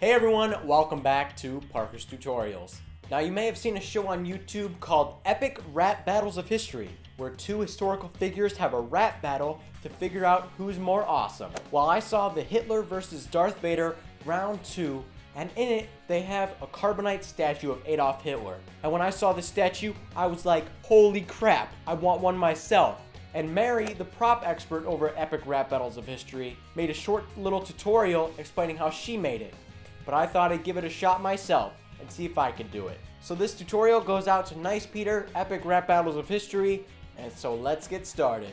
Hey everyone, welcome back to Parker's Tutorials. Now you may have seen a show on YouTube called Epic Rap Battles of History, where two historical figures have a rap battle to figure out who's more awesome. Well, I saw the Hitler versus Darth Vader round 2, and in it they have a carbonite statue of Adolf Hitler. And when I saw the statue, I was like, holy crap, I want one myself. And Mary, the prop expert over at Epic Rap Battles of History, made a short little tutorial explaining how she made it. But I thought I'd give it a shot myself and see if I could do it. So this tutorial goes out to Nice Peter, Epic Rap Battles of History, and so let's get started.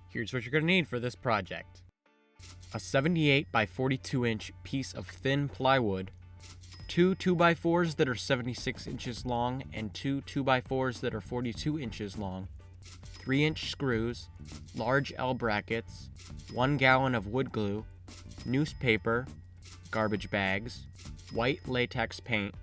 Here's what you're going to need for this project. A 78 by 42 inch piece of thin plywood, two 2x4s that are 76 inches long and two 2x4s that are 42 inches long, 3-inch screws, large L brackets, 1 gallon of wood glue, newspaper, garbage bags, white latex paint,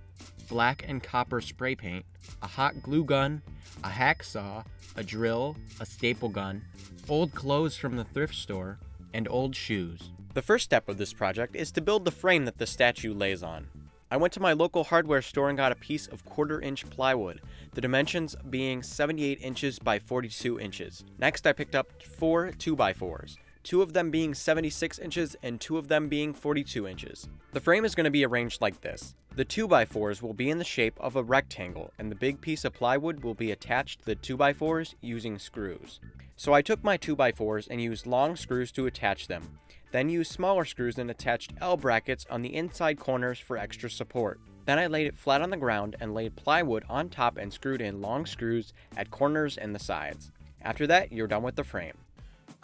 black and copper spray paint, a hot glue gun, a hacksaw, a drill, a staple gun, old clothes from the thrift store, and old shoes. The first step of this project is to build the frame that the statue lays on. I went to my local hardware store and got a piece of 1/4 inch plywood, the dimensions being 78 inches by 42 inches. Next I picked up 4 2x4s, 2 of them being 76 inches and 2 of them being 42 inches. The frame is going to be arranged like this. The 2x4s will be in the shape of a rectangle, and the big piece of plywood will be attached to the 2x4s using screws. So I took my 2x4s and used long screws to attach them, then used smaller screws and attached L brackets on the inside corners for extra support. Then I laid it flat on the ground and laid plywood on top and screwed in long screws at corners and the sides. After that, you're done with the frame.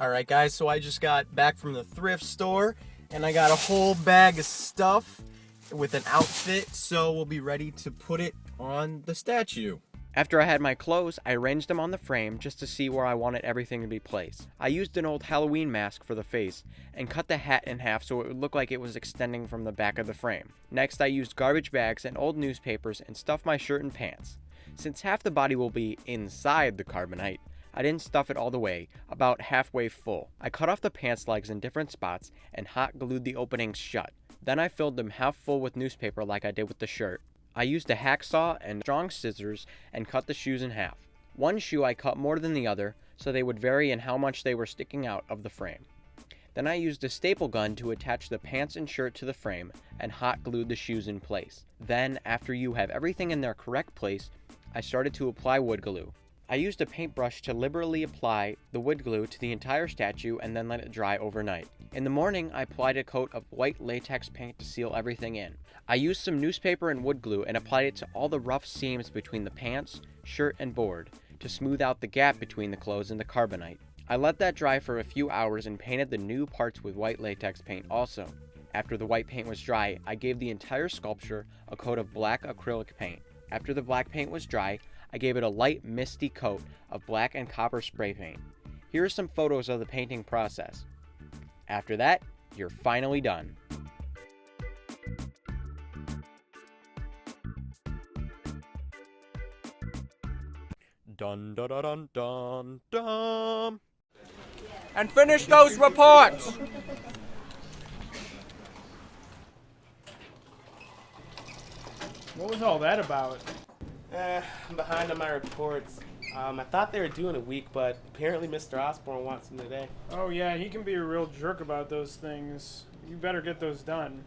Alright guys, so I just got back from the thrift store and I got a whole bag of stuff with an outfit, so we'll be ready to put it on the statue. After I had my clothes, I arranged them on the frame just to see where I wanted everything to be placed. I used an old Halloween mask for the face and cut the hat in half so it would look like it was extending from the back of the frame. Next, I used garbage bags and old newspapers and stuffed my shirt and pants. Since half the body will be inside the carbonite, I didn't stuff it all the way, about halfway full. I cut off the pants legs in different spots and hot glued the openings shut. Then I filled them half full with newspaper like I did with the shirt. I used a hacksaw and strong scissors and cut the shoes in half. One shoe I cut more than the other, so they would vary in how much they were sticking out of the frame. Then I used a staple gun to attach the pants and shirt to the frame and hot glued the shoes in place. Then, after you have everything in their correct place, I started to apply wood glue. I used a paintbrush to liberally apply the wood glue to the entire statue and then let it dry overnight. In the morning, I applied a coat of white latex paint to seal everything in. I used some newspaper and wood glue and applied it to all the rough seams between the pants, shirt, and board to smooth out the gap between the clothes and the carbonite. I let that dry for a few hours and painted the new parts with white latex paint also. After the white paint was dry, I gave the entire sculpture a coat of black acrylic paint. After the black paint was dry, I gave it a light, misty coat of black and copper spray paint. Here are some photos of the painting process. After that, you're finally done. Dun dun dun dun dun dun. And finish those reports! What was all that about? I'm behind on my reports. I thought they were due in a week, but apparently Mr. Osborne wants them today. Oh yeah, he can be a real jerk about those things. You better get those done.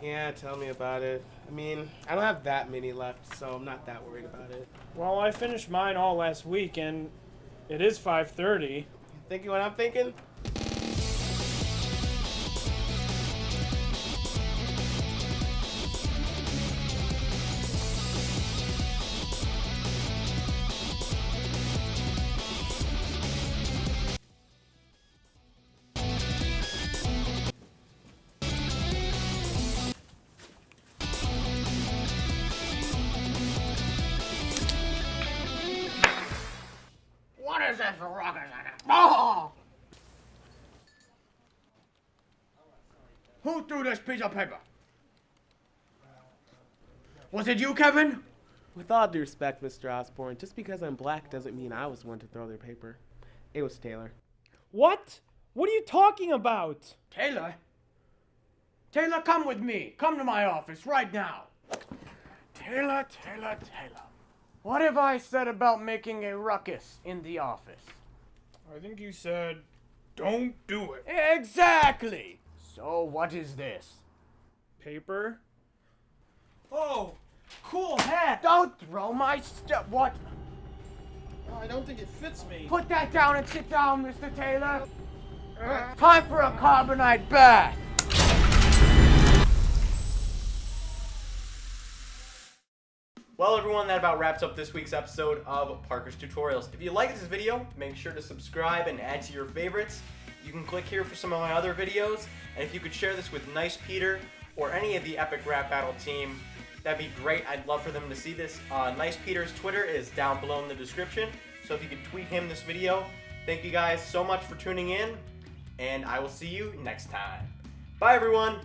Yeah, tell me about it. I mean, I don't have that many left, so I'm not that worried about it. Well, I finished mine all last week, and it is 5:30. You thinking what I'm thinking? What is this ruckus? Oh! Who threw this piece of paper? Was it you, Kevin? With all due respect, Mr. Osborne, just because I'm black doesn't mean I was the one to throw their paper. It was Taylor. What? What are you talking about? Taylor? Taylor, come with me. Come to my office right now. Taylor. What have I said about making a ruckus in the office? I think you said, don't do it. Exactly! So what is this? Paper? Oh, cool hat. Don't throw my stuff. What? I don't think it fits me. Put that down and sit down, Mr. Taylor. Time for a carbonite bath. Well, everyone, that about wraps up this week's episode of Parker's Tutorials. If you like this video, make sure to subscribe and add to your favorites. You can click here for some of my other videos, and if you could share this with Nice Peter or any of the Epic Rap Battle team, that'd be great. I'd love for them to see this. Nice Peter's Twitter is down below in the description, so if you could tweet him this video. Thank you guys so much for tuning in, and I will see you next time. Bye, everyone!